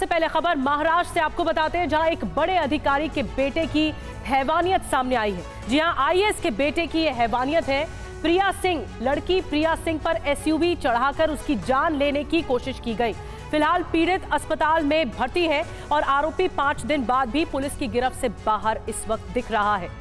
सबसे पहले खबर महाराष्ट्र से आपको बताते हैं, जहां एक बड़े अधिकारी के बेटे की हैवानियत सामने आई है। जी हां, आईएएस के बेटे की यह हैवानियत है। प्रिया सिंह, लड़की प्रिया सिंह पर एसयूवी चढ़ाकर उसकी जान लेने की कोशिश की गई। फिलहाल पीड़ित अस्पताल में भर्ती है और आरोपी 5 दिन बाद भी पुलिस की गिरफ्त से बाहर इस वक्त दिख रहा है।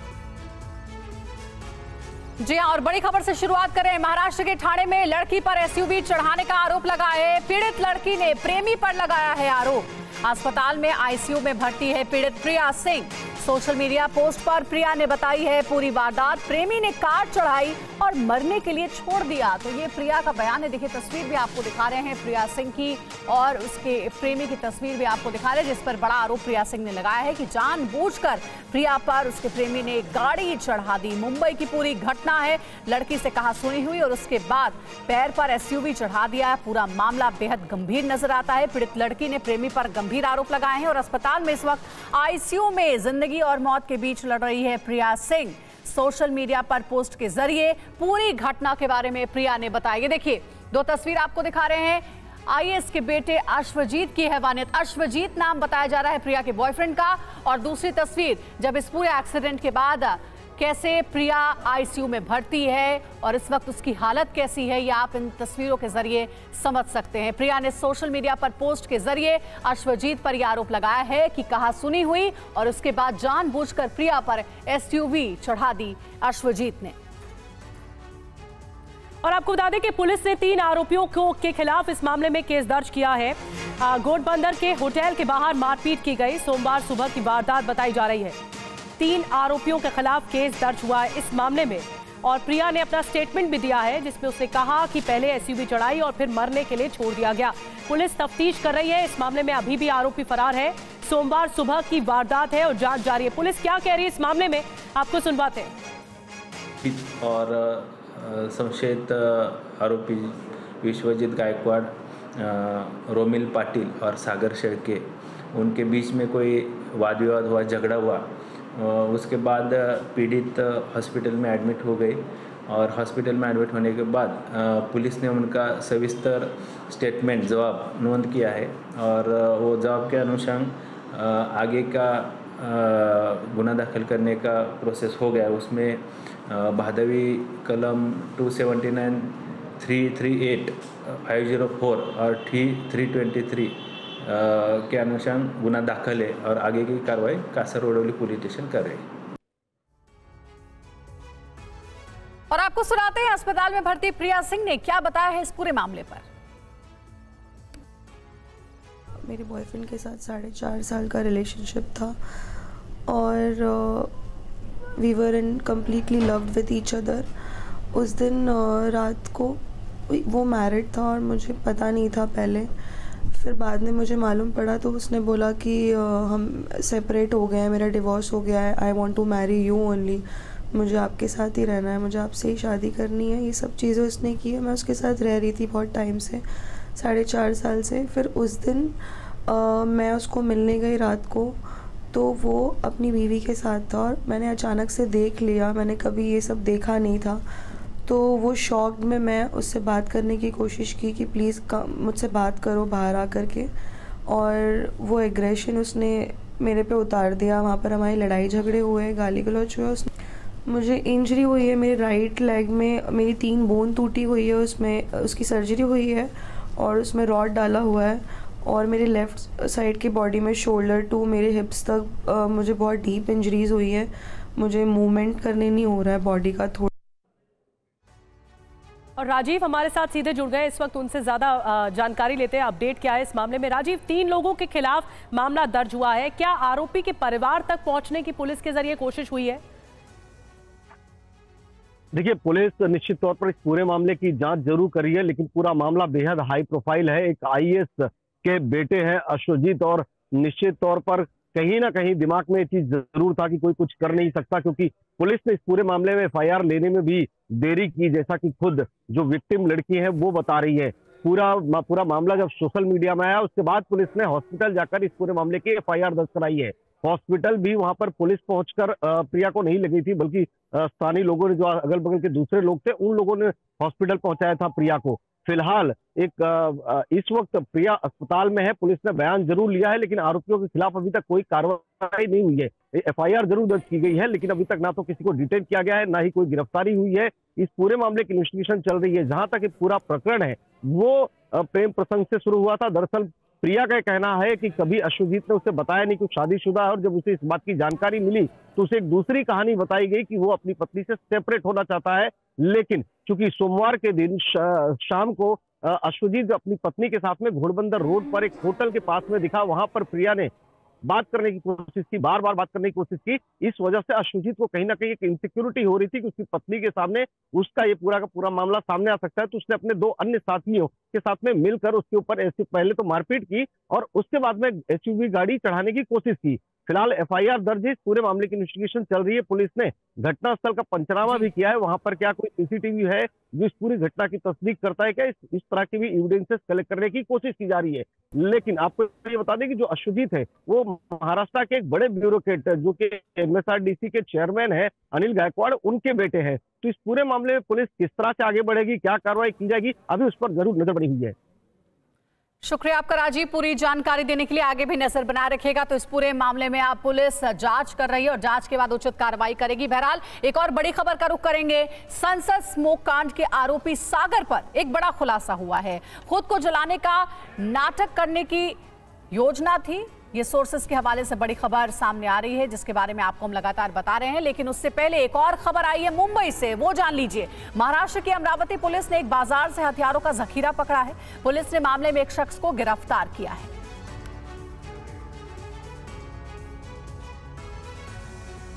जी हां, और बड़ी खबर से शुरुआत करें। महाराष्ट्र के ठाणे में लड़की पर एसयूवी चढ़ाने का आरोप लगा है। पीड़ित लड़की ने प्रेमी पर लगाया है आरोप। अस्पताल में आईसीयू में भर्ती है पीड़ित प्रिया सिंह। सोशल मीडिया पोस्ट पर प्रिया ने बताई है पूरी वारदात। प्रेमी ने कार चढ़ाई और मरने के लिए छोड़ दिया। तो ये प्रिया का बयान है। देखिए, तस्वीर भी आपको दिखा रहे हैं प्रिया सिंह की, और उसके प्रेमी की तस्वीर भी आपको दिखा रहे हैं, जिस पर बड़ा आरोप प्रिया सिंह ने लगाया है कि जानबूझकर प्रिया पर उसके प्रेमी ने गाड़ी चढ़ा दी। मुंबई की पूरी घटना है। लड़की से कहा सुनी हुई और उसके बाद पैर पर एसयूवी चढ़ा दिया। पूरा मामला बेहद गंभीर नजर आता है। पीड़ित लड़की ने प्रेमी पर गंभीर आरोप लगाए हैं और अस्पताल में इस वक्त आईसीयू में जिंदगी और मौत के बीच लड़ रही है प्रिया सिंह। सोशल मीडिया पर पोस्ट के जरिए पूरी घटना के बारे में प्रिया ने बताया। देखिए, 2 तस्वीर आपको दिखा रहे हैं। आईएएस के बेटे अश्वजीत की हैवानियत। अश्वजीत नाम बताया जा रहा है प्रिया के बॉयफ्रेंड का। और दूसरी तस्वीर, जब इस पूरे एक्सीडेंट के बाद कैसे प्रिया आईसीयू में भर्ती है और इस वक्त उसकी हालत कैसी है, ये आप इन तस्वीरों के जरिए समझ सकते हैं। प्रिया ने सोशल मीडिया पर पोस्ट के जरिए अश्वजीत पर यह आरोप लगाया है कि कहा सुनी हुई और उसके बाद जानबूझकर प्रिया पर एसयूवी चढ़ा दी अश्वजीत ने। और आपको बता दें कि पुलिस ने 3 आरोपियों के खिलाफ इस मामले में केस दर्ज किया है। घोड़बंदर के होटल के बाहर मारपीट की गई। सोमवार सुबह की वारदात बताई जा रही है। 3 आरोपियों के खिलाफ केस दर्ज हुआ है इस मामले में। और प्रिया ने अपना स्टेटमेंट भी दिया है, जिसमें उसने कहा कि पहले एसयूवी चढ़ाई और फिर मरने के लिए छोड़ दिया गया। पुलिस तफ्तीश कर रही है। इस मामले में अभी भी आरोपी फरार है। सोमवार सुबह की वारदात है और जांच जारी है। पुलिस क्या कह रही है इस मामले में, आपको सुनवाते हैं। और संशयित आरोपी विश्वजीत गायकवाड़, रोमिल पाटिल और सागर शेळके, उनके बीच में कोई वाद विवाद हुआ, झगड़ा हुआ। उसके बाद पीड़ित हॉस्पिटल में एडमिट हो गई और हॉस्पिटल में एडमिट होने के बाद पुलिस ने उनका सविस्तर स्टेटमेंट जवाब नोंद किया है और वो जवाब के अनुसार आगे का गुना दाखिल करने का प्रोसेस हो गया। उसमें भादवी कलम 279, 338, 504 और 323 के अनुसार गुना दाखिल है और आगे की कार्रवाई कासरगोडवली पुलिस स्टेशन कर रही है। और आपको सुनाते हैं अस्पताल में भर्ती प्रिया सिंह ने क्या बताया है इस पूरे मामले पर। मेरे बॉयफ्रेंड के साथ 4.5 साल का रिलेशनशिप था और we were in completely loved with each other. उस दिन रात को वो मैरिड था और मुझे पता नहीं था पहले। फिर बाद में मुझे मालूम पड़ा तो उसने बोला कि हम सेपरेट हो गए हैं, मेरा डिवोर्स हो गया है, I want to marry you only, मुझे आपके साथ ही रहना है, मुझे आपसे ही शादी करनी है। ये सब चीज़ें उसने की है। मैं उसके साथ रह रही थी बहुत टाइम से, 4.5 साल से। फिर उस दिन मैं उसको मिलने गई रात को, तो वो अपनी बीवी के साथ था और मैंने अचानक से देख लिया। मैंने कभी ये सब देखा नहीं था। तो वो शॉक्ड में मैं उससे बात करने की कोशिश की कि प्लीज़ मुझसे बात करो बाहर आ कर के, और वो एग्रेशन उसने मेरे पे उतार दिया। वहाँ पर हमारी लड़ाई झगड़े हुए, गाली गलौज हुआ। मुझे इंजरी हुई है मेरे राइट लेग में, मेरी 3 बोन टूटी हुई है, उसमें उसकी सर्जरी हुई है और उसमें रॉड डाला हुआ है। और मेरे लेफ़्ट साइड की बॉडी में शोल्डर टू मेरे हिप्स तक मुझे बहुत डीप इंजरीज हुई है। मुझे मूवमेंट करने नहीं हो रहा है बॉडी का थोड़ा। और राजीव हमारे साथ सीधे जुड़ गए, इस वक्त उनसे ज्यादा जानकारी लेते हैं, अपडेट क्या है इस मामले में। राजीव, 3 लोगों के खिलाफ मामला दर्ज हुआ है, क्या आरोपी के परिवार तक पहुंचने की पुलिस के जरिए कोशिश हुई है? देखिए, पुलिस निश्चित तौर पर इस पूरे मामले की जांच जरूर कर रही है, लेकिन पूरा मामला बेहद हाई प्रोफाइल है। एक आईएएस के बेटे हैं अश्वजीत, और निश्चित तौर पर कहीं ना कहीं दिमाग में ये चीज जरूर था कि कोई कुछ कर नहीं सकता, क्योंकि पुलिस ने इस पूरे मामले में एफआईआर लेने में भी देरी की, जैसा कि खुद जो विक्टिम लड़की है वो बता रही है। पूरा मामला जब सोशल मीडिया में आया, उसके बाद पुलिस ने हॉस्पिटल जाकर इस पूरे मामले की एफआईआर दर्ज कराई है। हॉस्पिटल भी वहां पर पुलिस पहुंचकर प्रिया को नहीं लगी थी, बल्कि स्थानीय लोगों ने, जो अगल बगल के दूसरे लोग थे, उन लोगों ने हॉस्पिटल पहुंचाया था प्रिया को। फिलहाल इस वक्त प्रिया अस्पताल में है। पुलिस ने बयान जरूर लिया है, लेकिन आरोपियों के खिलाफ अभी तक कोई कार्रवाई नहीं हुई है। एफआईआर जरूर दर्ज की गई है, लेकिन अभी तक ना तो किसी को डिटेन किया गया है, ना ही कोई गिरफ्तारी हुई है। इस पूरे मामले की इन्वेस्टिगेशन चल रही है। जहां तक पूरा प्रकरण है वो प्रेम प्रसंग से शुरू हुआ था। दरअसल प्रिया का कहना है कि कभी अश्वजीत ने उसे बताया नहीं कि शादीशुदा है, और जब उसे इस बात की जानकारी मिली तो उसे एक दूसरी कहानी बताई गई कि वो अपनी पत्नी से सेपरेट होना चाहता है। लेकिन चूंकि सोमवार के दिन शाम को अश्वजीत अपनी पत्नी के साथ में घोड़बंदर रोड पर एक होटल के पास में दिखा। वहां पर प्रिया ने बात करने की कोशिश की, बार बार बात करने की कोशिश की। इस वजह से अश्वजीत को कहीं ना कहीं एक इनसिक्योरिटी हो रही थी कि उसकी पत्नी के सामने उसका ये पूरा का पूरा मामला सामने आ सकता है। तो उसने अपने 2 अन्य साथियों के साथ में मिलकर उसके ऊपर ऐसे पहले तो मारपीट की और उसके बाद में एसयूवी गाड़ी चढ़ाने की कोशिश की। फिलहाल एफआईआर दर्ज है। पूरे मामले की इन्वेस्टिगेशन चल रही है। पुलिस ने घटनास्थल का पंचनामा भी किया है। वहां पर क्या कोई सीसीटीवी है जो इस पूरी घटना की तस्दीक करता है क्या, इस तरह की भी एविडेंसेस कलेक्ट करने की कोशिश की जा रही है। लेकिन आपको ये बता दें कि जो अश्वजीत है वो महाराष्ट्र के एक बड़े ब्यूरोक्रेट जो कि एमएसआरडीसी के चेयरमैन है अनिल गायकवाड़, उनके बेटे हैं। तो इस पूरे मामले में पुलिस किस तरह से आगे बढ़ेगी, क्या कार्रवाई की जाएगी, अभी उस पर जरूर नजर बनी हुई है। शुक्रिया आपका राजीव, पूरी जानकारी देने के लिए। आगे भी नजर बनाए रखिएगा। तो इस पूरे मामले में आप पुलिस जांच कर रही है और जांच के बाद उचित कार्रवाई करेगी। बहरहाल एक और बड़ी खबर का रुख करेंगे। संसद स्मोक कांड के आरोपी सागर पर एक बड़ा खुलासा हुआ है। खुद को जलाने का नाटक करने की योजना थी, ये सोर्सेस के हवाले से बड़ी खबर सामने आ रही है, जिसके बारे में आपको हम लगातार बता रहे हैं। लेकिन उससे पहले एक और खबर आई है मुंबई से, वो जान लीजिए। महाराष्ट्र की अमरावती पुलिस ने एक बाजार से हथियारों का जखीरा पकड़ा है। पुलिस ने मामले में एक शख्स को गिरफ्तार किया है।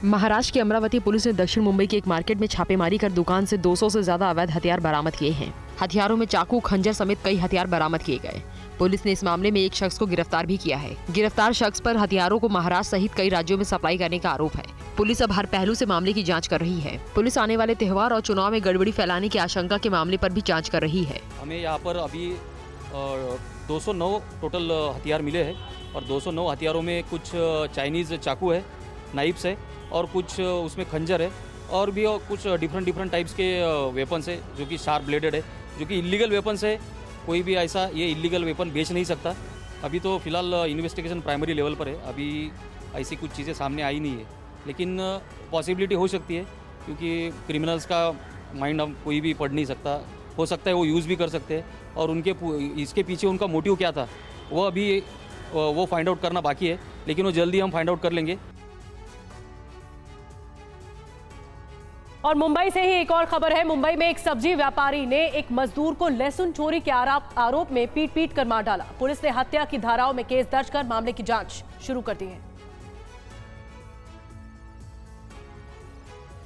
महाराष्ट्र की अमरावती पुलिस ने दक्षिण मुंबई की एक मार्केट में छापेमारी कर दुकान से 200 से ज्यादा अवैध हथियार बरामद किए हैं। हथियारों में चाकू, खंजर समेत कई हथियार बरामद किए गए। पुलिस ने इस मामले में एक शख्स को गिरफ्तार भी किया है। गिरफ्तार शख्स पर हथियारों को महाराष्ट्र सहित कई राज्यों में सप्लाई करने का आरोप है। पुलिस अब हर पहलू से मामले की जांच कर रही है। पुलिस आने वाले त्योहार और चुनाव में गड़बड़ी फैलाने की आशंका के मामले पर भी जांच कर रही है। हमें यहाँ पर अभी 209 टोटल हथियार मिले हैं और 209 हथियारों में कुछ चाइनीज़ चाकू है, नाइफ्स है और कुछ उसमें खंजर है और भी कुछ डिफरेंट टाइप्स के वेपन्स है जो कि शार्प ब्लेडेड है, जो कि इलीगल वेपन्स है। कोई भी ऐसा ये इलीगल वेपन बेच नहीं सकता। अभी तो फिलहाल इन्वेस्टिगेशन प्राइमरी लेवल पर है, अभी ऐसी कुछ चीज़ें सामने आई नहीं है, लेकिन पॉसिबिलिटी हो सकती है क्योंकि क्रिमिनल्स का माइंड हम कोई भी पढ़ नहीं सकता। हो सकता है वो यूज़ भी कर सकते हैं और उनके इसके पीछे उनका मोटिव क्या था वो अभी वो फाइंड आउट करना बाकी है, लेकिन वो जल्दी हम फाइंड आउट कर लेंगे। और मुंबई से ही एक और खबर है। मुंबई में एक सब्जी व्यापारी ने एक मजदूर को लहसुन चोरी के आरोप में पीट कर मार डाला। पुलिस ने हत्या की धाराओं में केस दर्ज कर मामले की जांच शुरू कर दी है।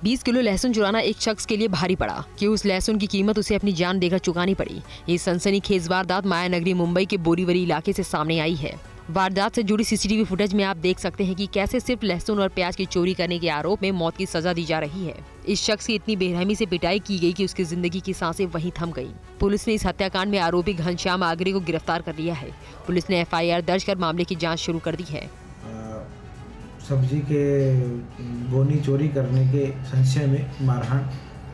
20 किलो लहसुन चुराना एक शख्स के लिए भारी पड़ा कि उस लहसुन की कीमत उसे अपनी जान देकर चुकानी पड़ी। ये सनसनीखेज वारदात माया नगरी मुंबई के बोरीवली इलाके से सामने आई है। वारदात से जुड़ी सीसीटीवी फुटेज में आप देख सकते हैं कि कैसे सिर्फ लहसुन और प्याज की चोरी करने के आरोप में मौत की सजा दी जा रही है। इस शख्स की इतनी बेरहमी से पिटाई की गई कि उसकी जिंदगी की सांसें वहीं थम गईं। पुलिस ने इस हत्याकांड में आरोपी घनश्याम आगरे को गिरफ्तार कर लिया है। पुलिस ने एफआईआर दर्ज कर मामले की जाँच शुरू कर दी है। सब्जी के बोनी चोरी करने के संशय में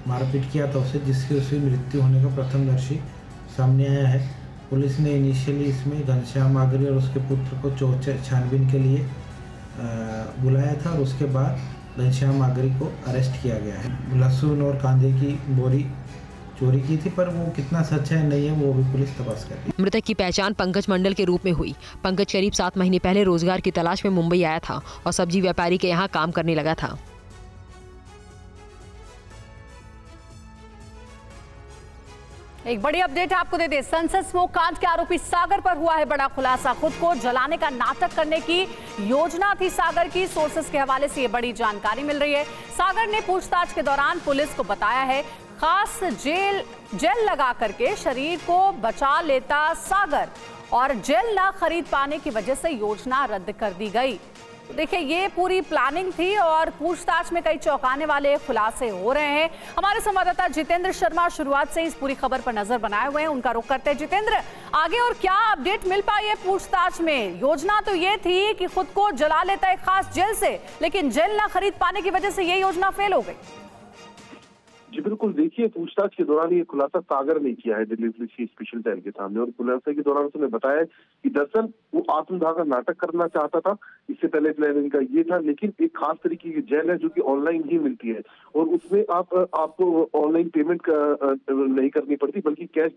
मारपीट किया था उसे, जिससे उसकी मृत्यु होने का प्रथमदर्शी सामने आया है। पुलिस ने इनिशियली इसमें घनश्याम आगरे और उसके पुत्र को छानबीन के लिए बुलाया था और उसके बाद घनश्याम आगरे को अरेस्ट किया गया है। लहसुन और कांदे की बोरी चोरी की थी, पर वो कितना सच है नहीं है वो भी पुलिस तपास कर रही है। मृतक की पहचान पंकज मंडल के रूप में हुई। पंकज करीब 7 महीने पहले रोजगार की तलाश में मुंबई आया था और सब्जी व्यापारी के यहाँ काम करने लगा था। एक बड़ी अपडेट आपको दे दें। संसद स्मोक कांड के आरोपी सागर पर हुआ है बड़ा खुलासा। खुद को जलाने का नाटक करने की योजना थी सागर की। सोर्सेस के हवाले से ये बड़ी जानकारी मिल रही है। सागर ने पूछताछ के दौरान पुलिस को बताया है खास जेल लगा करके शरीर को बचा लेता सागर और जेल न खरीद पाने की वजह से योजना रद्द कर दी गई। देखिए ये पूरी प्लानिंग थी और पूछताछ में कई चौंकाने वाले खुलासे हो रहे हैं। हमारे संवाददाता जितेंद्र शर्मा शुरुआत से इस पूरी खबर पर नजर बनाए हुए हैं, उनका रुख करते हैं। जितेंद्र, आगे और क्या अपडेट मिल पाई है पूछताछ में? योजना तो ये थी कि खुद को जला लेता है खास जेल से, लेकिन जेल ना खरीद पाने की वजह से ये योजना फेल हो गई। जी बिल्कुल, देखिए पूछताछ के दौरान ये खुलासा सागर ने किया है दिल्ली पुलिस की स्पेशल सेल के सामने, और खुलासे के दौरान उसने बताया कि दरअसल वो आत्मदाह का नाटक करना चाहता था। इससे पहले प्लान इनका ये था, लेकिन एक खास तरीके की जेल है जो कि ऑनलाइन ही मिलती है और उसमें आपको ऑनलाइन पेमेंट नहीं करनी पड़ती, बल्कि कैश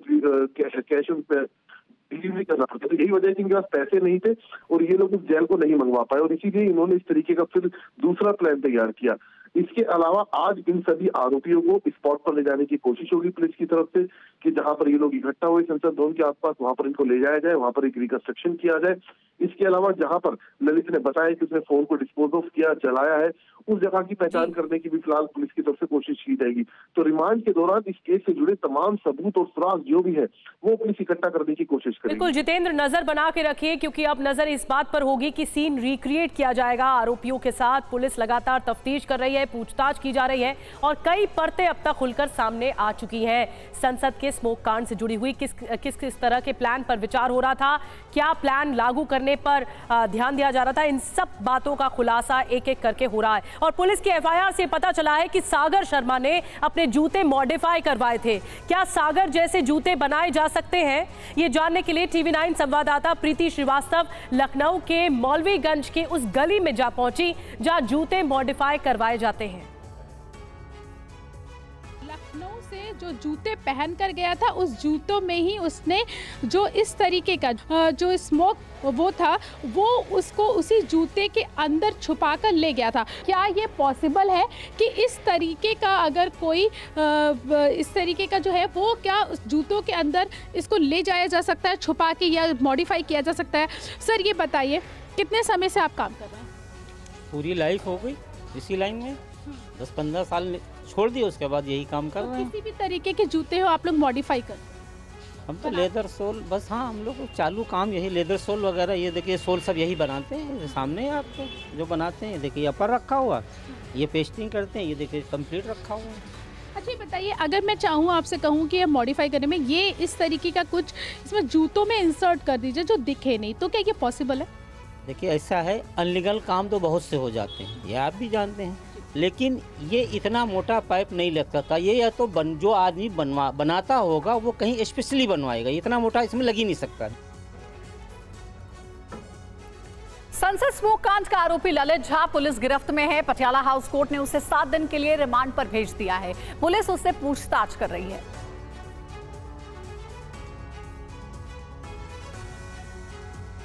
डिलीवरी करना पड़ता। तो यही वजह है कि इनके पास पैसे नहीं थे और ये लोग उस जेल को नहीं मंगवा पाए, और इसीलिए इन्होंने इस तरीके का फिर दूसरा प्लान तैयार किया। इसके अलावा आज इन सभी आरोपियों को स्पॉट पर ले जाने की कोशिश होगी पुलिस की तरफ से कि जहां पर ये लोग इकट्ठा हुए संसद भवन के आसपास, वहां पर इनको ले जाया जाए, वहां पर एक रिकंस्ट्रक्शन किया जाए। इसके अलावा जहां पर ललित ने बताया कि उसने फोन को डिस्पोज ऑफ किया, जलाया है, उस जगह की पहचान करने की भी फिलहाल पुलिस की तरफ से कोशिश की जाएगी। तो रिमांड के दौरान इस केस से जुड़े तमाम सबूत और सुराग जो भी है वो पुलिस इकट्ठा करने की कोशिश करेगी। बिल्कुल जितेंद्र, नजर बना के रखिए क्योंकि अब नजर इस बात पर होगी कि सीन रिक्रिएट किया जाएगा आरोपियों के साथ। पुलिस लगातार तफ्तीश कर रही है, पूछताछ की जा रही है और कई परतें अब तक खुलकर सामने आ चुकी हैं। संसद के स्मोक कांड से जुड़ी हुई किस तरह के प्लान पर विचार हो रहा था, क्या प्लान लागू करने पर ध्यान दिया जा रहा था, इन सब बातों का खुलासा एक एक करके हो रहा है। और पुलिस की एफआईआर से पता चला है कि सागर शर्मा ने अपने जूते मॉडिफाई करवाए थे। क्या सागर जैसे जूते बनाए जा सकते हैं, ये जानने के लिए TV9 संवाददाता प्रीति श्रीवास्तव लखनऊ के मौलवीगंज के उस गली में जा पहुंची जहां जूते मॉडिफाई करवाए जाते हैं। लखनऊ से जो जूते पहन कर गया था, उस जूतों में ही उसने जो इस तरीके का जो स्मोक वो था वो उसको उसी जूते के अंदर छुपा कर ले गया था। क्या ये पॉसिबल है कि इस तरीके का अगर कोई इस तरीके का जो है वो क्या उस जूतों के अंदर इसको ले जाया जा सकता है छुपा के, या मॉडिफाई किया जा सकता है? सर ये बताइए, कितने समय से आप काम कर रहे हैं? पूरी लाइफ हो गई इसी लाइन में, 10-15 साल छोड़ दिए, उसके बाद यही काम कर रहे हैं। किसी भी तरीके के जूते हो आप लोग मॉडिफाई कर? हम तो लेदर सोल बस, हाँ हम लोग चालू काम यही लेदर सोल वगैरह, ये देखिए सोल सब यही बनाते हैं, सामने आपको जो बनाते हैं, देखिए अपर रखा हुआ, ये पेस्टिंग करते हैं, ये देखिए कंप्लीट रखा हुआ है। अच्छा बताइए, अगर मैं चाहूँ आपसे कहूँ कि ये मॉडिफाई करने में ये इस तरीके का कुछ इसमें जूतों में इंसर्ट कर दीजिए जो दिखे नहीं, तो क्या ये पॉसिबल है? देखिए ऐसा है, अनलीगल काम तो बहुत से हो जाते हैं, ये आप भी जानते हैं, लेकिन ये इतना मोटा पाइप नहीं लग सकता। ये या तो जो आदमी बनाता होगा वो कहीं स्पेशली बनवाएगा, इतना मोटा इसमें लग ही नहीं सकता। संसद स्मोक कांड का आरोपी ललित झा पुलिस गिरफ्त में है। पटियाला हाउस कोर्ट ने उसे 7 दिन के लिए रिमांड पर भेज दिया है। पुलिस उससे पूछताछ कर रही है।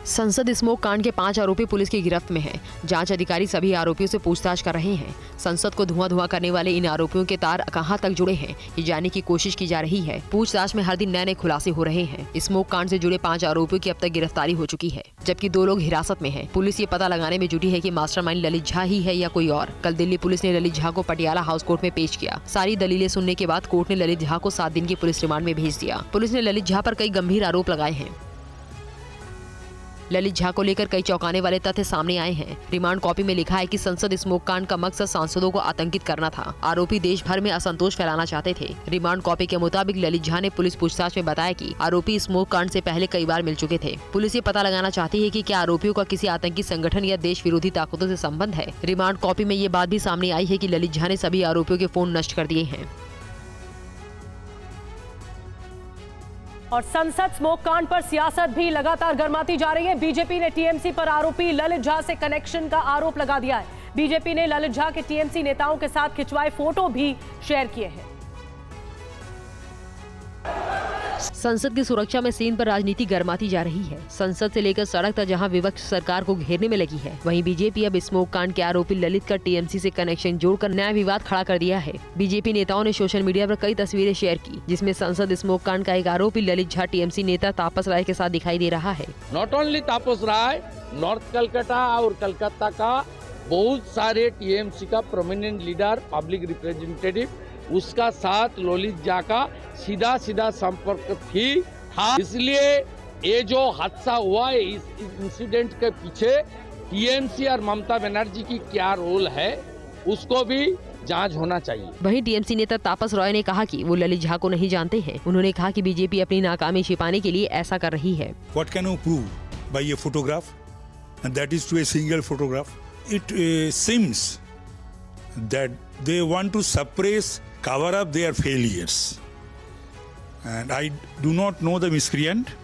संसद स्मोक कांड के 5 आरोपी पुलिस की गिरफ्त में हैं। जांच अधिकारी सभी आरोपियों से पूछताछ कर रहे हैं। संसद को धुआं करने वाले इन आरोपियों के तार कहां तक जुड़े हैं, ये जानने की कोशिश की जा रही है। पूछताछ में हर दिन नए खुलासे हो रहे हैं। स्मोक कांड से जुड़े 5 आरोपियों की अब तक गिरफ्तारी हो चुकी है, जबकि 2 लोग हिरासत में हैं। पुलिस ये पता लगाने में जुटी है कि मास्टरमाइंड ललित झा ही है या कोई और। कल दिल्ली पुलिस ने ललित झा को पटियाला हाउस कोर्ट में पेश किया। सारी दलीलें सुनने के बाद कोर्ट ने ललित झा को 7 दिन की पुलिस रिमांड में भेज दिया। पुलिस ने ललित झा पर कई गंभीर आरोप लगाए हैं। ललित झा को लेकर कई चौंकाने वाले तथ्य सामने आए हैं। रिमांड कॉपी में लिखा है कि संसद स्मोक कांड का मकसद सांसदों को आतंकित करना था। आरोपी देश भर में असंतोष फैलाना चाहते थे। रिमांड कॉपी के मुताबिक ललित झा ने पुलिस पूछताछ में बताया कि आरोपी स्मोक कांड से पहले कई बार मिल चुके थे। पुलिस ये पता लगाना चाहती है कि क्या आरोपियों का किसी आतंकी संगठन या देश विरोधी ताकतों से संबंध है। रिमांड कॉपी में ये बात भी सामने आई है कि ललित झा ने सभी आरोपियों के फोन नष्ट कर दिए हैं। और संसद स्मोक कांड पर सियासत भी लगातार गर्माती जा रही है। बीजेपी ने टीएमसी पर आरोपी ललित झा से कनेक्शन का आरोप लगा दिया है। बीजेपी ने ललित झा के टीएमसी नेताओं के साथ खिंचवाए फोटो भी शेयर किए हैं। संसद की सुरक्षा में सीन पर राजनीति गर्माती जा रही है। संसद से लेकर सड़क तक जहां विपक्ष सरकार को घेरने में लगी है, वहीं बीजेपी अब स्मोक कांड के आरोपी ललित का टीएमसी से कनेक्शन जोड़कर नया विवाद खड़ा कर दिया है। बीजेपी नेताओं ने सोशल मीडिया पर कई तस्वीरें शेयर की, जिसमें संसद स्मोक कांड का एक आरोपी ललित झा टीएमसी नेता तापस राय के साथ दिखाई दे रहा है। Not only Tapas Ray, north Calcutta और कलकत्ता का बहुत सारे टीएमसी का प्रोमिनेंट लीडर, पब्लिक रिप्रेजेंटेटिव, उसका साथ ललित झा का सीधा संपर्क था। इसलिए ये जो हादसा हुआ है, इस इंसिडेंट के पीछे टीएमसी और ममता बनर्जी की क्या रोल है, उसको भी जांच होना चाहिए। वहीं टीएमसी नेता तापस रॉय ने कहा कि वो ललित झा को नहीं जानते हैं। उन्होंने कहा कि बीजेपी अपनी नाकामी छिपाने के लिए ऐसा कर रही है। What can you prove by a photograph? And that is to a single photograph. It seems that they want to suppress cover up their failures. And I do not know the miscreant,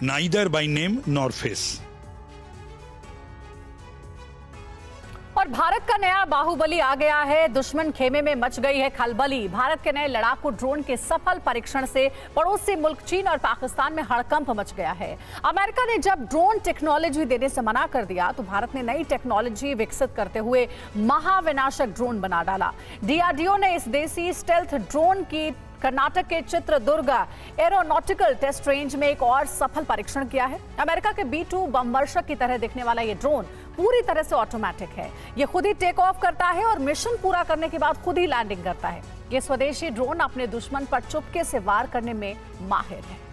neither by name nor face. और भारत का नया बाहुबली आ गया है। दुश्मन खेमे में much गई है खलबली। भारत के नए लड़ाकू ड्रोन के सफल परीक्षण से पड़ोसी मुल्क चीन और पाकिस्तान में हड़कंप मच गया है। अमेरिका ने जब ड्रोन टेक्नोलॉजी देने से मना कर दिया तो भारत ने नई टेक्नोलॉजी विकसित करते हुए महाविनाशक ड्रोन बना डाला। डीआरडीओ ने इस देसी स्टेल्थ ड्रोन की कर्नाटक के चित्रदुर्ग एरोनॉटिकल टेस्ट रेंज में एक और सफल परीक्षण किया है। अमेरिका के B-2 बमवर्षक की तरह दिखने वाला ये ड्रोन पूरी तरह से ऑटोमेटिक है। ये खुद ही टेक ऑफ करता है और मिशन पूरा करने के बाद खुद ही लैंडिंग करता है। ये स्वदेशी ड्रोन अपने दुश्मन पर चुपके से वार करने में माहिर है।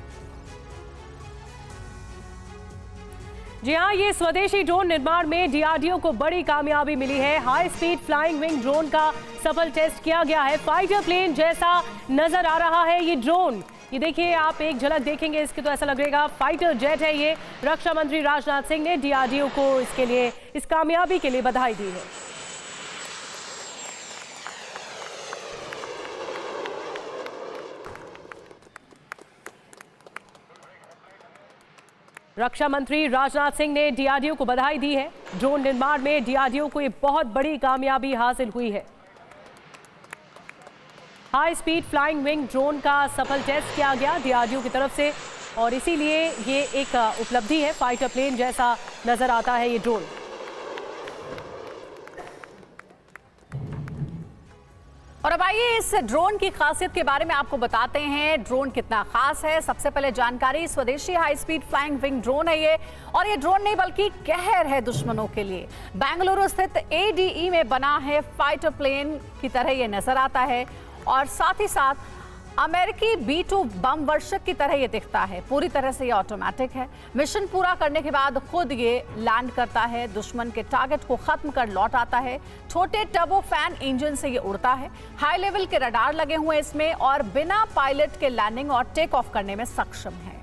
जी हाँ, ये स्वदेशी ड्रोन निर्माण में डीआरडीओ को बड़ी कामयाबी मिली है। High speed flying wing drone का सफल टेस्ट किया गया है। फाइटर प्लेन जैसा नजर आ रहा है ये ड्रोन। ये देखिए, आप एक झलक देखेंगे इसके तो ऐसा लगेगा फाइटर जेट है ये। रक्षा मंत्री राजनाथ सिंह ने डीआरडीओ को इसके लिए, इस कामयाबी के लिए बधाई दी है। रक्षा मंत्री राजनाथ सिंह ने डीआरडीओ को बधाई दी है। ड्रोन निर्माण में डीआरडीओ को ये बहुत बड़ी कामयाबी हासिल हुई है। High speed flying wing drone का सफल टेस्ट किया गया डीआरडीओ की तरफ से और इसीलिए ये एक उपलब्धि है। फाइटर प्लेन जैसा नजर आता है ये ड्रोन। और अब आइए इस ड्रोन की खासियत के बारे में आपको बताते हैं। ड्रोन कितना खास है, सबसे पहले जानकारी। स्वदेशी high speed flying wing drone है ये, और ये ड्रोन नहीं बल्कि कहर है दुश्मनों के लिए। बेंगलुरु स्थित ADE में बना है। फाइटर प्लेन की तरह ये नजर आता है और साथ ही साथ अमेरिकी B-2 बम वर्षक की तरह ये दिखता है। पूरी तरह से ये ऑटोमेटिक है। मिशन पूरा करने के बाद खुद ये लैंड करता है, दुश्मन के टारगेट को खत्म कर लौट आता है। छोटे टर्बो फैन इंजन से ये उड़ता है। हाई लेवल के रडार लगे हुए इसमें और बिना पायलट के लैंडिंग और टेक ऑफ करने में सक्षम है।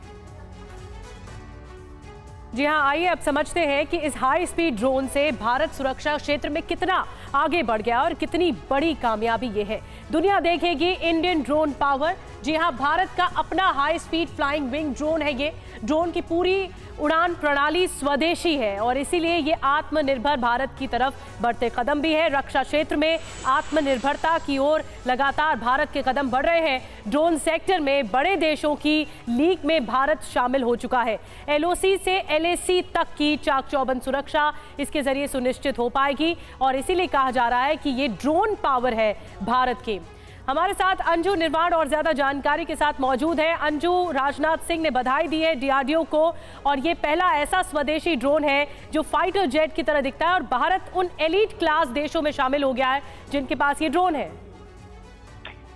जी हाँ, आइए अब समझते हैं कि इस हाई स्पीड ड्रोन से भारत सुरक्षा क्षेत्र में कितना आगे बढ़ गया और कितनी बड़ी कामयाबी ये है। दुनिया देखेगी इंडियन ड्रोन पावर। जी हाँ, भारत का अपना high speed flying wing drone है ये। ड्रोन की पूरी उड़ान प्रणाली स्वदेशी है और इसीलिए ये आत्मनिर्भर भारत की तरफ बढ़ते कदम भी है। रक्षा क्षेत्र में आत्मनिर्भरता की ओर लगातार भारत के कदम बढ़ रहे हैं। ड्रोन सेक्टर में बड़े देशों की लीग में भारत शामिल हो चुका है। LOC से LAC तक की चाक चौबंद सुरक्षा इसके जरिए सुनिश्चित हो पाएगी और इसीलिए कहा जा रहा है कि ये ड्रोन पावर है भारत की। हमारे साथ अंजू निर्माण और ज्यादा जानकारी के साथ मौजूद है। अंजू, राजनाथ सिंह ने बधाई दी है डीआरडीओ को और ये पहला ऐसा स्वदेशी ड्रोन है जो फाइटर जेट की तरह दिखता है और भारत उन एलीट क्लास देशों में शामिल हो गया है जिनके पास ये ड्रोन है।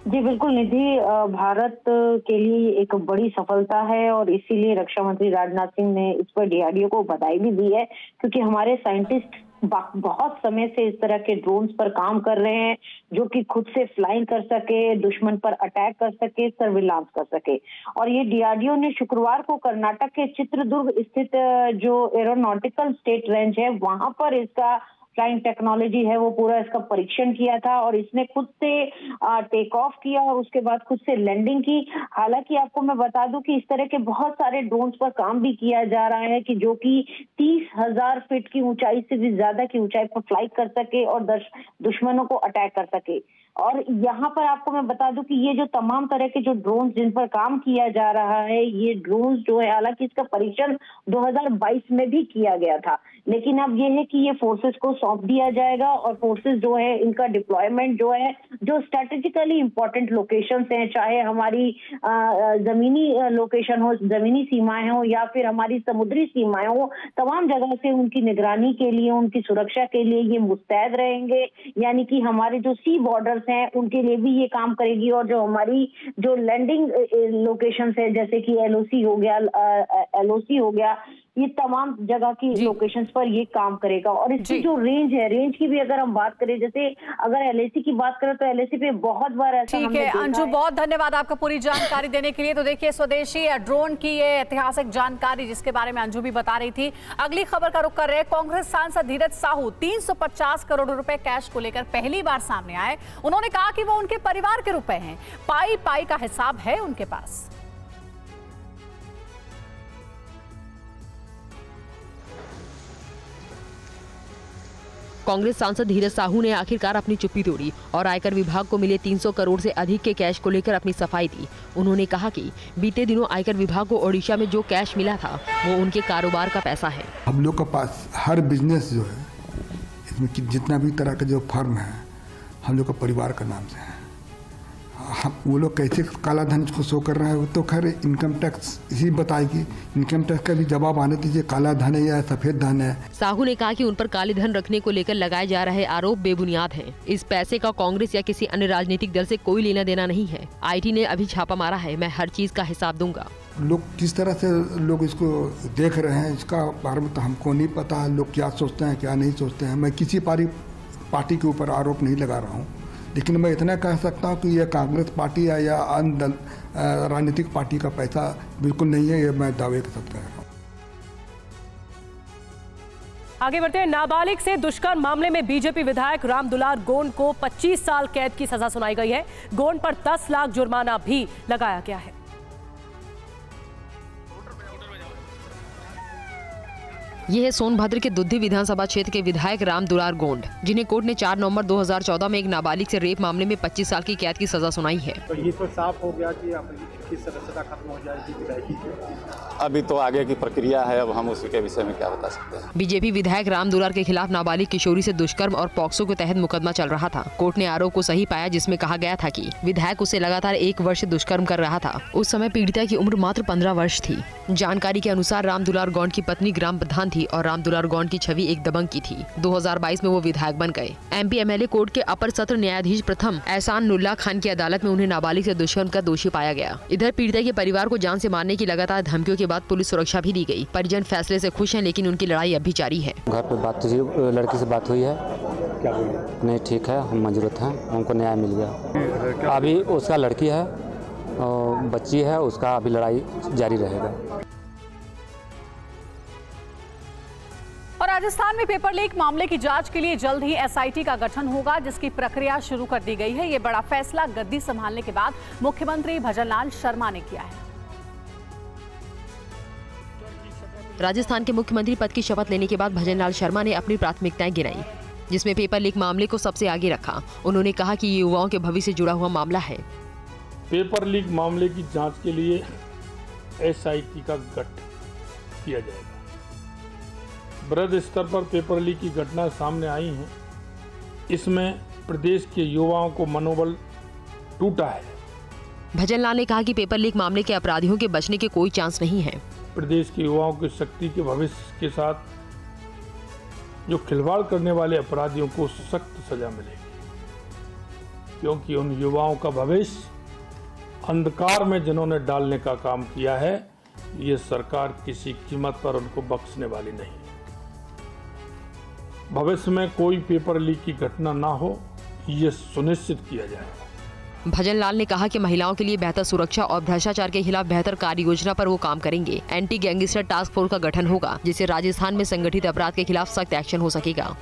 जी बिल्कुल निधि, भारत के लिए एक बड़ी सफलता है और इसीलिए रक्षा मंत्री राजनाथ सिंह ने इस पर डीआरडीओ को बधाई भी दी है, क्योंकि हमारे साइंटिस्ट बहुत समय से इस तरह के ड्रोन्स पर काम कर रहे हैं जो कि खुद से फ्लाइंग कर सके, दुश्मन पर अटैक कर सके, सर्विलांस कर सके। और ये डीआरडीओ ने शुक्रवार को कर्नाटक के चित्रदुर्ग स्थित जो एरोनॉटिकल स्टेट रेंज है वहां पर इसका फ्लाइंग टेक्नोलॉजी है वो पूरा इसका परीक्षण किया था और इसने खुद से टेक ऑफ किया और उसके बाद खुद से लैंडिंग की। हालांकि आपको मैं बता दूं कि इस तरह के बहुत सारे ड्रोन्स पर काम भी किया जा रहा है कि जो कि 30,000 फीट की ऊंचाई से भी ज्यादा की ऊंचाई पर फ्लाई कर सके और दुश्मनों को अटैक कर सके। और यहाँ पर आपको मैं बता दूं कि ये जो तमाम तरह के जो ड्रोन्स जिन पर काम किया जा रहा है, ये ड्रोन्स जो है, हालांकि इसका परीक्षण 2022 में भी किया गया था, लेकिन अब ये है कि ये फोर्सेस को सौंप दिया जाएगा और फोर्सेस जो है इनका डिप्लॉयमेंट जो है, जो स्ट्रेटेजिकली इंपॉर्टेंट लोकेशंस हैं, चाहे हमारी जमीनी लोकेशन हो, जमीनी सीमाएं हो या फिर हमारी समुद्री सीमाएं हो, तमाम जगह से उनकी निगरानी के लिए, उनकी सुरक्षा के लिए ये मुस्तैद रहेंगे। यानी कि हमारे जो सी बॉर्डर्स हैं उनके लिए भी ये काम करेगी और जो हमारी जो लैंडिंग लोकेशंस है जैसे कि LOC हो गया, ये तमाम जगह की लोकेशंस पर ये काम करेगा। और इसकी जो रेंज है, रेंज की भी अगर हम बात करें, जैसे अगर LAC की बात करें तो LAC पे बहुत बार ऐसा ठीक है। अंजू, बहुत धन्यवाद आपका पूरी जानकारी देने के लिए। तो देखिए, स्वदेशी ड्रोन की ये ऐतिहासिक जानकारी जिसके बारे में अंजू भी बता रही थी। अगली खबर का रुख कर रहे हैं। कांग्रेस सांसद धीरज साहू 350 करोड़ रुपए कैश को लेकर पहली बार सामने आए। उन्होंने कहा कि वो उनके परिवार के रुपए हैं, पाई पाई का हिसाब है उनके पास। कांग्रेस सांसद धीरज साहू ने आखिरकार अपनी चुप्पी तोड़ी और आयकर विभाग को मिले 300 करोड़ से अधिक के कैश को लेकर अपनी सफाई दी। उन्होंने कहा कि बीते दिनों आयकर विभाग को ओडिशा में जो कैश मिला था वो उनके कारोबार का पैसा है। हम लोग के पास हर बिजनेस जो है, इसमें जितना भी तरह का जो फर्म है, हम लोग का परिवार का नाम से है। वो लोग कैसे काला धन को शो कर रहे हैं, वो तो खैर इनकम टैक्स इसी बताएगी। इनकम टैक्स का भी जवाब आने दीजिए, काला धन है या सफेद धन है। साहू ने कहा कि उन पर काले धन रखने को लेकर लगाए जा रहे आरोप बेबुनियाद हैं। इस पैसे का कांग्रेस या किसी अन्य राजनीतिक दल से कोई लेना देना नहीं है। IT ने अभी छापा मारा है, मैं हर चीज का हिसाब दूंगा। लोग किस तरह से लोग इसको देख रहे हैं, इसका बारे में तो हमको नहीं पता। लोग क्या सोचते हैं, क्या नहीं सोचते हैं। मैं किसी पार्टी के ऊपर आरोप नहीं लगा रहा हूँ, लेकिन मैं इतना कह सकता हूँ कि यह कांग्रेस पार्टी है या अन्य राजनीतिक पार्टी का पैसा बिल्कुल नहीं है, ये मैं दावे के साथ कह रहा हूँ। आगे बढ़ते हैं। नाबालिग से दुष्कर्म मामले में बीजेपी विधायक रामदुलार गोंड को 25 साल कैद की सजा सुनाई गई है। गोंड पर 10 लाख जुर्माना भी लगाया गया है। ये है सोनभद्र के दुद्धी विधानसभा क्षेत्र के विधायक रामदुलार गोंड, जिन्हें कोर्ट ने 4 नवंबर 2014 में एक नाबालिग से रेप मामले में 25 साल की कैद की सजा सुनाई है। तो ये तो साफ हो गया कि आपकी सदस्यता खत्म हो जाएगी विधायकी की। अभी तो आगे की प्रक्रिया है, अब हम उसी के विषय में क्या बता सकते हैं। बीजेपी विधायक रामदुलार के खिलाफ नाबालिग किशोरी से दुष्कर्म और पॉक्सो के तहत मुकदमा चल रहा था। कोर्ट ने आरोप को सही पाया, जिसमें कहा गया था कि विधायक उसे लगातार 1 वर्ष से दुष्कर्म कर रहा था। उस समय पीड़िता की उम्र मात्र 15 वर्ष थी। जानकारी के अनुसार रामदुलार गोंड की पत्नी ग्राम प्रधान थी और रामदुलार गोंड की छवि एक दबंग की थी। 2022 में वो विधायक बन गए। MP MLA कोर्ट के अपर सत्र न्यायाधीश प्रथम एहसानुल्लाह खान की अदालत में उन्हें नाबालिग से दुष्कर्म का दोषी पाया गया। इधर पीड़िता के परिवार को जान से मारने की लगातार धमकियों के बाद पुलिस सुरक्षा भी दी गई। परिजन फैसले से खुश हैं, लेकिन उनकी लड़ाई अब भी जारी है। घर पे बात लड़की से बात हुई है, क्या बोली? नहीं ठीक है, हम मंजूर हैं, हमको न्याय मिल गया। अभी उसका लड़की है और बच्ची है, उसका अभी लड़ाई जारी रहेगा। और राजस्थान में पेपर लीक मामले की जांच के लिए जल्द ही SIT का गठन होगा, जिसकी प्रक्रिया शुरू कर दी गई है। ये बड़ा फैसला गद्दी संभालने के बाद मुख्यमंत्री भजनलाल शर्मा ने किया है। राजस्थान के मुख्यमंत्री पद की शपथ लेने के बाद भजनलाल शर्मा ने अपनी प्राथमिकताएं गिनाई, जिसमें पेपर लीक मामले को सबसे आगे रखा। उन्होंने कहा कि ये युवाओं के भविष्य से जुड़ा हुआ मामला है। पेपर लीक मामले की जांच के लिए SIT का गठन किया जाएगा। बृहद स्तर पर पेपर लीक की घटना सामने आई है। इसमें प्रदेश के युवाओं को मनोबल टूटा है। भजनलाल ने कहा कि पेपर लीक मामले के अपराधियों के बचने के कोई चांस नहीं है। प्रदेश के युवाओं की शक्ति के भविष्य के साथ जो खिलवाड़ करने वाले अपराधियों को सख्त सजा मिलेगी, क्योंकि उन युवाओं का भविष्य अंधकार में जिन्होंने डालने का काम किया है, ये सरकार किसी कीमत पर उनको बख्शने वाली नहीं। भविष्य में कोई पेपर लीक की घटना ना हो, ये सुनिश्चित किया जाएगा। भजनलाल ने कहा कि महिलाओं के लिए बेहतर सुरक्षा और भ्रष्टाचार के खिलाफ बेहतर कार्य योजना पर वो काम करेंगे। एंटी गैंगस्टर टास्क फोर्स का गठन होगा, जिससे राजस्थान में संगठित अपराध के खिलाफ सख्त एक्शन हो सकेगा।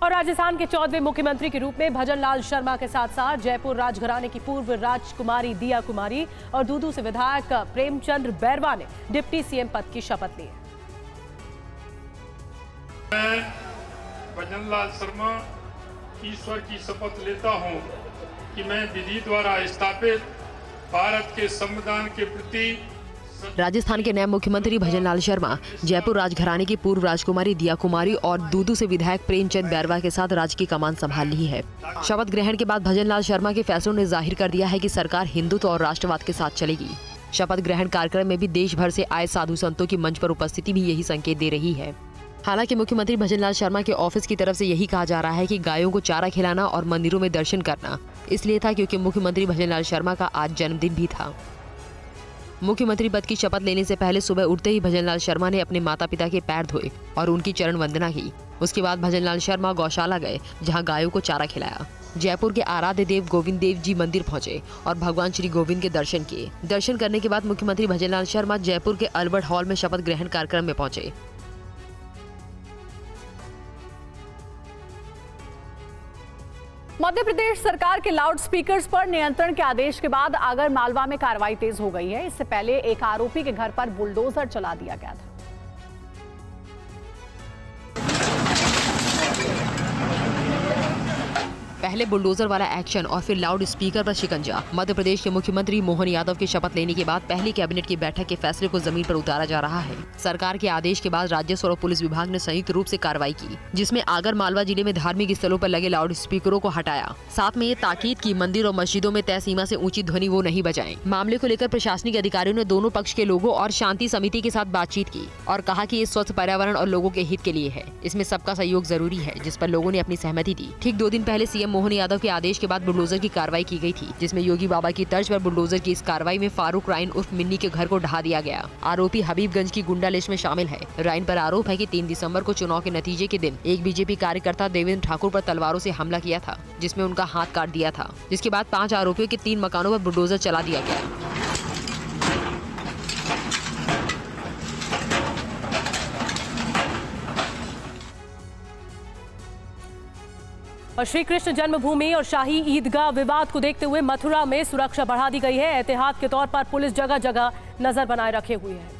और राजस्थान के 14वें मुख्यमंत्री के रूप में भजनलाल शर्मा के साथ साथ जयपुर राजघराने की पूर्व राजकुमारी दिया कुमारी और दूदू से विधायक प्रेमचंद बैरवा ने डिप्टी CM पद की शपथ ली। मैं भजनलाल शर्मा ईश्वर की शपथ लेता हूं कि मैं विधि द्वारा स्थापित भारत के संविधान के प्रति। राजस्थान के नए मुख्यमंत्री भजनलाल शर्मा जयपुर राजघराने की पूर्व राजकुमारी दिया कुमारी और दूदू से विधायक प्रेमचंद बैरवा के साथ राज्य की कमान संभाल ली है। शपथ ग्रहण के बाद भजनलाल शर्मा के फैसलों ने जाहिर कर दिया है कि सरकार हिंदुत्व और राष्ट्रवाद के साथ चलेगी। शपथ ग्रहण कार्यक्रम में भी देश भर से आए साधु संतों की मंच पर उपस्थिति भी यही संकेत दे रही है। हालांकि मुख्यमंत्री भजनलाल शर्मा के ऑफिस की तरफ से यही कहा जा रहा है कि गायों को चारा खिलाना और मंदिरों में दर्शन करना इसलिए था क्योंकि मुख्यमंत्री भजनलाल शर्मा का आज जन्मदिन भी था। मुख्यमंत्री पद की शपथ लेने से पहले सुबह उठते ही भजनलाल शर्मा ने अपने माता पिता के पैर धोए और उनकी चरण वंदना की। उसके बाद भजनलाल शर्मा गौशाला गए, जहां गायों को चारा खिलाया। जयपुर के आराध्य देव गोविंद देव जी मंदिर पहुंचे और भगवान श्री गोविंद के दर्शन किए। दर्शन करने के बाद मुख्यमंत्री भजनलाल शर्मा जयपुर के अल्बर्ट हॉल में शपथ ग्रहण कार्यक्रम में पहुंचे। मध्य प्रदेश सरकार के लाउड स्पीकर्स पर नियंत्रण के आदेश के बाद आगर मालवा में कार्रवाई तेज हो गई है। इससे पहले एक आरोपी के घर पर बुलडोजर चला दिया गया था। पहले बुलडोजर वाला एक्शन और फिर लाउड स्पीकर पर शिकंजा। मध्य प्रदेश के मुख्यमंत्री मोहन यादव की शपथ लेने के बाद पहली कैबिनेट की बैठक के फैसले को जमीन पर उतारा जा रहा है। सरकार के आदेश के बाद राजस्व और पुलिस विभाग ने संयुक्त रूप से कार्रवाई की, जिसमें आगर मालवा जिले में धार्मिक स्थलों पर लगे लाउड स्पीकरों को हटाया। साथ में ये ताकीद की मंदिर और मस्जिदों में तय सीमा से ऊंची ध्वनि वो नहीं बजाएं। मामले को लेकर प्रशासनिक अधिकारियों ने दोनों पक्ष के लोगों और शांति समिति के साथ बातचीत की और कहा कि ये स्वच्छ पर्यावरण और लोगों के हित के लिए है। इसमें सबका सहयोग जरूरी है, जिस पर लोगों ने अपनी सहमति दी। ठीक 2 दिन पहले सीएम मोहन यादव के आदेश के बाद बुलडोजर की कार्रवाई की गई थी, जिसमें योगी बाबा की तर्ज पर बुलडोजर की इस कार्रवाई में फारूक राइन उर्फ मिन्नी के घर को ढहा दिया गया। आरोपी हबीबगंज की गुंडा लिस्ट में शामिल है। राइन पर आरोप है कि 3 दिसंबर को चुनाव के नतीजे के दिन एक बीजेपी कार्यकर्ता देवेंद्र ठाकुर पर तलवारों से हमला किया था, जिसमें उनका हाथ काट दिया था। जिसके बाद 5 आरोपियों के 3 मकानों पर बुलडोजर चला दिया गया। और श्री कृष्ण जन्मभूमि और शाही ईदगाह विवाद को देखते हुए मथुरा में सुरक्षा बढ़ा दी गई है। एहतियात के तौर पर पुलिस जगह जगह नजर बनाए रखे हुए है।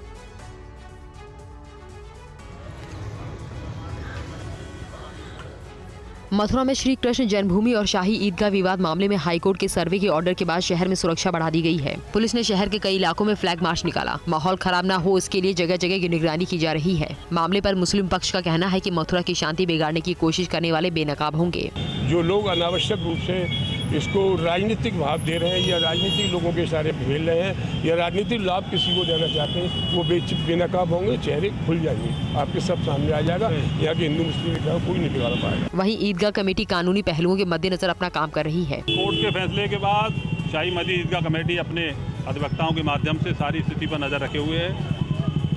मथुरा में श्री कृष्ण जन्मभूमि और शाही ईदगाह विवाद मामले में हाईकोर्ट के सर्वे के ऑर्डर के बाद शहर में सुरक्षा बढ़ा दी गई है। पुलिस ने शहर के कई इलाकों में फ्लैग मार्च निकाला। माहौल खराब न हो, इसके लिए जगह जगह की निगरानी की जा रही है। मामले पर मुस्लिम पक्ष का कहना है कि मथुरा की शांति बिगाड़ने की कोशिश करने वाले बेनकाब होंगे। जो लोग अनावश्यक रूप से इसको राजनीतिक भाव दे रहे हैं या राजनीतिक लोगों के सारे भेल रहे हैं या राजनीतिक लाभ किसी को देना चाहते हैं, वो बेनकाब होंगे, चेहरे खुल जाएंगे, आपके सब सामने आ जाएगा। यहाँ के हिंदू मुस्लिम का कोई नहीं बिगाड़ पाएगा। वहीं ईदगाह कमेटी कानूनी पहलुओं के मद्देनजर अपना काम कर रही है। कोर्ट के फैसले के बाद शाही मस्जिद ईदगाह कमेटी अपने अधिवक्ताओं के माध्यम से सारी स्थिति पर नजर रखे हुए है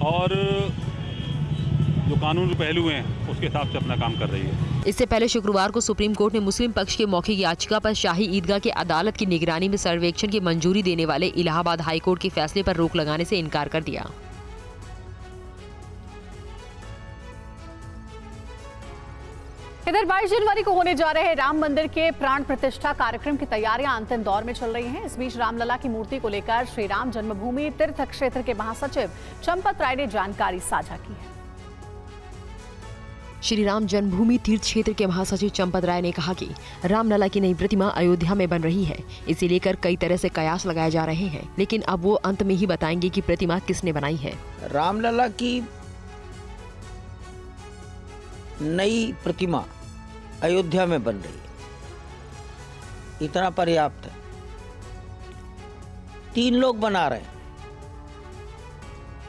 और जो कानूनी पहलू हैं उसके हिसाब से अपना काम कर रही है। इससे पहले शुक्रवार को सुप्रीम कोर्ट ने मुस्लिम पक्ष के मौखिक याचिका पर शाही ईदगाह की अदालत की निगरानी में सर्वेक्षण की मंजूरी देने वाले इलाहाबाद हाईकोर्ट के फैसले पर रोक लगाने से इनकार कर दिया। इधर 22 जनवरी को होने जा रहे राम मंदिर के प्राण प्रतिष्ठा कार्यक्रम की तैयारियां अंतिम दौर में चल रही हैं। इस बीच रामलला की मूर्ति को लेकर श्री राम जन्मभूमि तीर्थ क्षेत्र के महासचिव चंपत राय ने जानकारी साझा की है। श्री राम जन्मभूमि तीर्थ क्षेत्र के महासचिव चंपत राय ने कहा कि रामलला की नई प्रतिमा अयोध्या में बन रही है। इसे लेकर कई तरह से कयास लगाए जा रहे हैं, लेकिन अब वो अंत में ही बताएंगे कि प्रतिमा किसने बनाई है। रामलला की नई प्रतिमा अयोध्या में बन रही है, इतना पर्याप्त है। 3 लोग बना रहे हैं।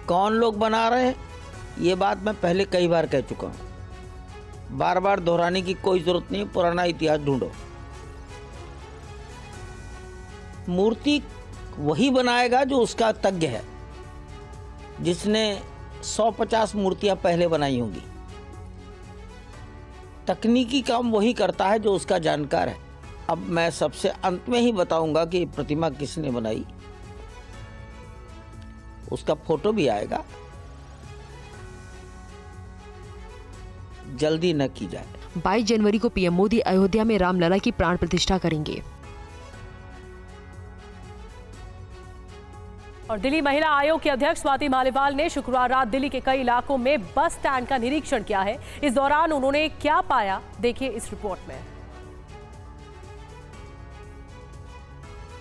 कौन लोग बना रहे हैं ये बात मैं पहले कई बार कह चुका हूं, बार बार दोहराने की कोई जरूरत नहीं। पुराना इतिहास ढूंढो। मूर्ति वही बनाएगा जो उसका तज्ञ है, जिसने 150 मूर्तियां पहले बनाई होंगी। तकनीकी काम वही करता है जो उसका जानकार है। अब मैं सबसे अंत में ही बताऊंगा कि प्रतिमा किसने बनाई, उसका फोटो भी आएगा, जल्दी न की जाए। 22 जनवरी को पीएम मोदी अयोध्या में रामलला की प्राण प्रतिष्ठा करेंगे। और दिल्ली महिला आयोग के अध्यक्ष स्वाति मालीवाल ने शुक्रवार रात दिल्ली के कई इलाकों में बस स्टैंड का निरीक्षण किया है। इस दौरान उन्होंने क्या पाया, देखिए इस रिपोर्ट में।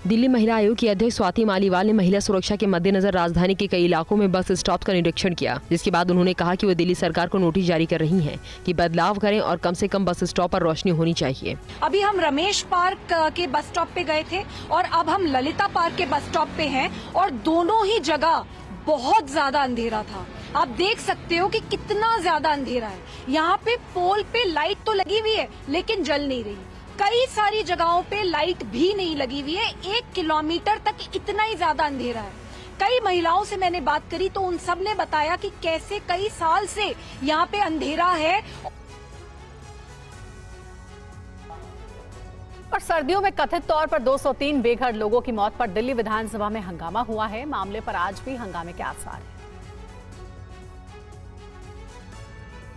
दिल्ली महिला आयोग की अध्यक्ष स्वाति मालीवाल ने महिला सुरक्षा के मद्देनजर राजधानी के कई इलाकों में बस स्टॉप का निरीक्षण किया, जिसके बाद उन्होंने कहा कि वो दिल्ली सरकार को नोटिस जारी कर रही हैं कि बदलाव करें और कम से कम बस स्टॉप पर रोशनी होनी चाहिए। अभी हम रमेश पार्क के बस स्टॉप पे गए थे और अब हम ललिता पार्क के बस स्टॉप पे हैं और दोनों ही जगह बहुत ज्यादा अंधेरा था। आप देख सकते हो कि कितना ज्यादा अंधेरा है। यहाँ पे पोल पे लाइट तो लगी हुई है लेकिन जल नहीं रही। कई सारी जगहों पे लाइट भी नहीं लगी हुई है। 1 किलोमीटर तक इतना ही ज्यादा अंधेरा है। कई महिलाओं से मैंने बात करी तो उन सब ने बताया कि कैसे कई साल से यहाँ पे अंधेरा है। और सर्दियों में कथित तौर पर 203 बेघर लोगों की मौत पर दिल्ली विधानसभा में हंगामा हुआ है। मामले पर आज भी हंगामे के आसार हैं।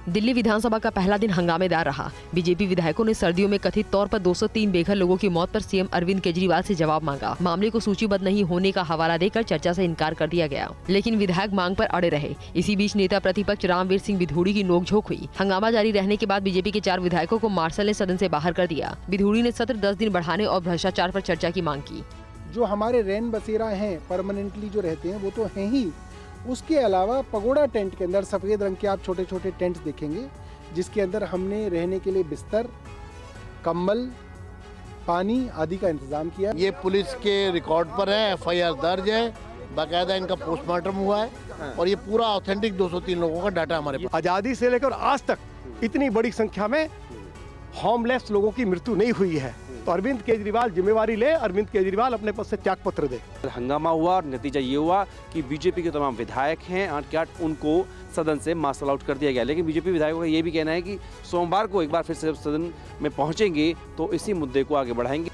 दिल्ली विधानसभा का पहला दिन हंगामेदार रहा। बीजेपी विधायकों ने सर्दियों में कथित तौर पर 203 बेघर लोगों की मौत पर सीएम अरविंद केजरीवाल से जवाब मांगा। मामले को सूचीबद्ध नहीं होने का हवाला देकर चर्चा से इनकार कर दिया गया, लेकिन विधायक मांग पर अड़े रहे। इसी बीच नेता प्रतिपक्ष रामवीर सिंह विधूड़ी की नोकझोंक हुई। हंगामा जारी रहने के बाद बीजेपी के 4 विधायकों को मार्शल ने सदन से बाहर कर दिया। विधूड़ी ने सत्र 10 दिन बढ़ाने और भ्रष्टाचार पर चर्चा की मांग की। जो हमारे रैन बसेरा हैं, परमानेंटली जो रहते हैं वो तो हैं ही, उसके अलावा पगोड़ा टेंट के अंदर सफेद रंग के आप छोटे छोटे टेंट्स देखेंगे, जिसके अंदर हमने रहने के लिए बिस्तर, कंबल, पानी आदि का इंतजाम किया। ये पुलिस के रिकॉर्ड पर है, FIR दर्ज है, बाकायदा इनका पोस्टमार्टम हुआ है और ये पूरा ऑथेंटिक 203 लोगों का डाटा हमारे पास। आज़ादी से लेकर आज तक इतनी बड़ी संख्या में होमलेस लोगों की मृत्यु नहीं हुई है, तो अरविंद केजरीवाल जिम्मेवारी ले, अरविंद केजरीवाल अपने पद से त्यागपत्र दे। हंगामा हुआ और नतीजा ये हुआ कि बीजेपी के तमाम विधायक हैं 8 उनको सदन से मार्शल आउट कर दिया गया। लेकिन बीजेपी विधायकों का ये भी कहना है कि सोमवार को एक बार फिर से सदन में पहुंचेंगे तो इसी मुद्दे को आगे बढ़ाएंगे।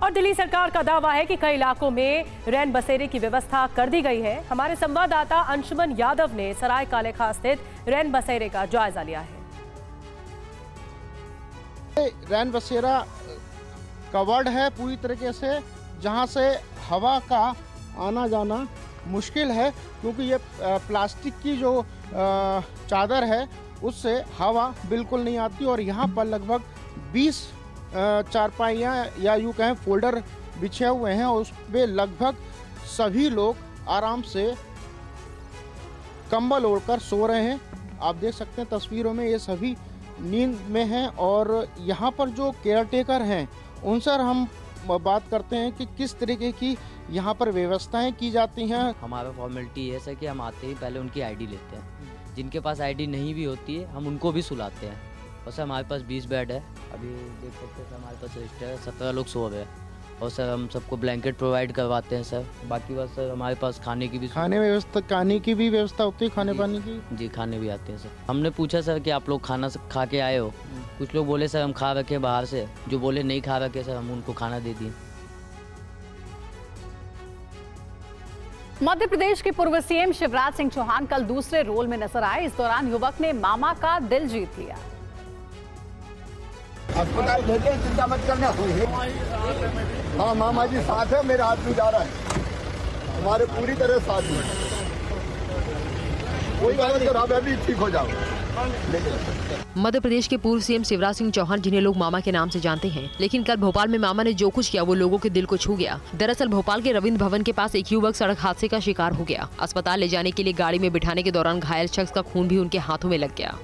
और दिल्ली सरकार का दावा है कि कई इलाकों में रैन बसेरे की व्यवस्था कर दी गई है। हमारे संवाददाता अंशुमन यादव ने सराय काले खां स्थित रैन बसेरे का जायजा लिया है। रैन बसेरा कवर्ड है पूरी तरीके से, जहां से हवा का आना जाना मुश्किल है, क्योंकि ये प्लास्टिक की जो चादर है उससे हवा बिल्कुल नहीं आती। और यहाँ पर लगभग 20 चारपाइयाँ या यूँ कहें फोल्डर बिछे हुए हैं और उस पर लगभग सभी लोग आराम से कंबल ओढ़कर सो रहे हैं। आप देख सकते हैं तस्वीरों में, ये सभी नींद में हैं। और यहाँ पर जो केयरटेकर हैं उनसे हम बात करते हैं कि किस तरीके की यहाँ पर व्यवस्थाएं की जाती हैं। हमारा फॉर्मेलिटी है सर कि हम आते ही पहले उनकी आईडी लेते हैं। जिनके पास आईडी नहीं भी होती है हम उनको भी सुलाते हैं। और सर हमारे पास 20 बेड है, अभी देख सकते हैं हमारे पास रजिस्टर है, 17 लोग सो रहे हैं। और सर हम सबको ब्लैंकेट प्रोवाइड करवाते हैं सर। बाकी बस सर हमारे पास खाने की भी व्यवस्था होती है, खाने पानी की। जी खाने भी आते हैं सर। हमने पूछा सर कि आप लोग खाना खा के आए हो? कुछ लोग बोले सर हम खा रखे बाहर से, जो बोले नहीं खा रखे सर हम उनको खाना दे दिए। मध्य प्रदेश के पूर्व सीएम शिवराज सिंह चौहान कल दूसरे रोल में नजर आए। इस दौरान युवक ने मामा का दिल जीत लिया। अस्पताल भेजे, चिंता मत करना। हाँ मामा जी साथ है, मेरा आदमी जा रहा है, हमारे पूरी तरह साथ में। कोई बात नहीं, आप अभी ठीक हो जाओ। मध्य प्रदेश के पूर्व सीएम शिवराज सिंह चौहान, जिन्हें लोग मामा के नाम से जानते हैं, लेकिन कल भोपाल में मामा ने जो कुछ किया वो लोगों के दिल को छू गया। दरअसल भोपाल के रविंद्र भवन के पास एक युवक सड़क हादसे का शिकार हो गया। अस्पताल ले जाने के लिए गाड़ी में बिठाने के दौरान घायल शख्स का खून भी उनके हाथों में लग गया।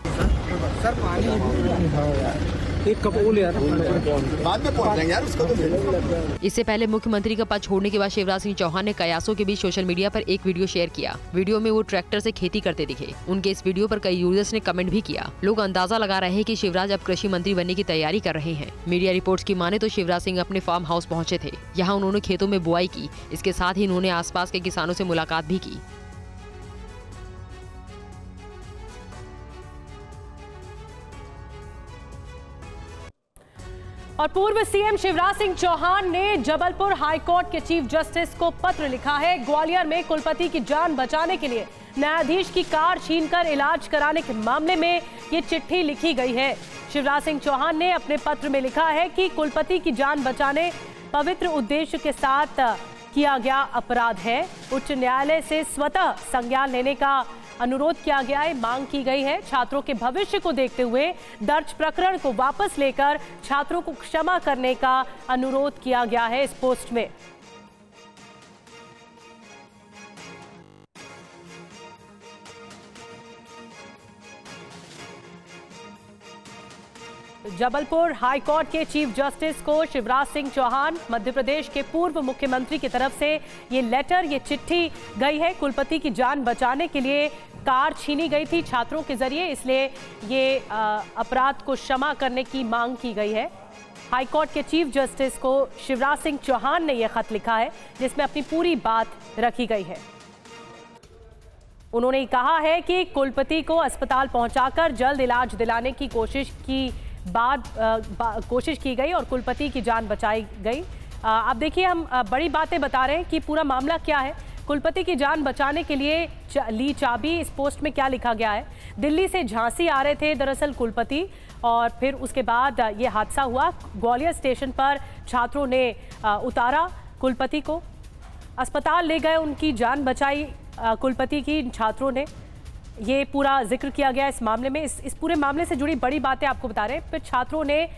इससे पहले मुख्यमंत्री का पद छोड़ने के बाद शिवराज सिंह चौहान ने कयासों के बीच सोशल मीडिया पर एक वीडियो शेयर किया। वीडियो में वो ट्रैक्टर से खेती करते दिखे। उनके इस वीडियो पर कई यूजर्स ने कमेंट भी किया। लोग अंदाजा लगा रहे हैं कि शिवराज अब कृषि मंत्री बनने की तैयारी कर रहे हैं। मीडिया रिपोर्ट्स की माने तो शिवराज सिंह अपने फार्म हाउस पहुंचे थे। यहाँ उन्होंने खेतों में बुआई की। इसके साथ ही उन्होंने आसपास के किसानों से मुलाकात भी की। और पूर्व सीएम शिवराज सिंह चौहान ने जबलपुर हाईकोर्ट के चीफ जस्टिस को पत्र लिखा है। ग्वालियर में कुलपति की जान बचाने के लिए न्यायाधीश की कार छीनकर इलाज कराने के मामले में ये चिट्ठी लिखी गई है। शिवराज सिंह चौहान ने अपने पत्र में लिखा है कि कुलपति की जान बचाने पवित्र उद्देश्य के साथ किया गया अपराध है। उच्च न्यायालय से स्वतः संज्ञान लेने का अनुरोध किया गया है, मांग की गई है। छात्रों के भविष्य को देखते हुए दर्ज प्रकरण को वापस लेकर छात्रों को क्षमा करने का अनुरोध किया गया है इस पोस्ट में। जबलपुर हाईकोर्ट के चीफ जस्टिस को शिवराज सिंह चौहान, मध्य प्रदेश के पूर्व मुख्यमंत्री की तरफ से ये लेटर, ये चिट्ठी गई है। कुलपति की जान बचाने के लिए कार छीनी गई थी छात्रों के जरिए, इसलिए ये अपराध को क्षमा करने की मांग की गई है। हाईकोर्ट के चीफ जस्टिस को शिवराज सिंह चौहान ने यह खत लिखा है जिसमें अपनी पूरी बात रखी गई है। उन्होंने कहा है कि कुलपति को अस्पताल पहुंचाकर जल्द इलाज दिलाने की कोशिश की गई और कुलपति की जान बचाई गई। अब देखिए, हम बड़ी बातें बता रहे हैं कि पूरा मामला क्या है। कुलपति की जान बचाने के लिए ली चाबी, इस पोस्ट में क्या लिखा गया है। दिल्ली से झांसी आ रहे थे दरअसल कुलपति, और फिर उसके बाद ये हादसा हुआ। ग्वालियर स्टेशन पर छात्रों ने उतारा कुलपति को, अस्पताल ले गए, उनकी जान बचाई कुलपति की छात्रों ने। ये पूरा जिक्र किया गया इस मामले में। इस पूरे मामले से जुड़ी बड़ी बातें आपको बता रहे हैं। फिर छात्रों ने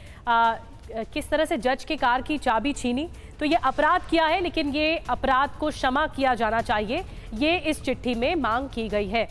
किस तरह से जज की कार की चाबी छीनी, तो ये अपराध किया है, लेकिन ये अपराध को क्षमा किया जाना चाहिए, ये इस चिट्ठी में मांग की गई है।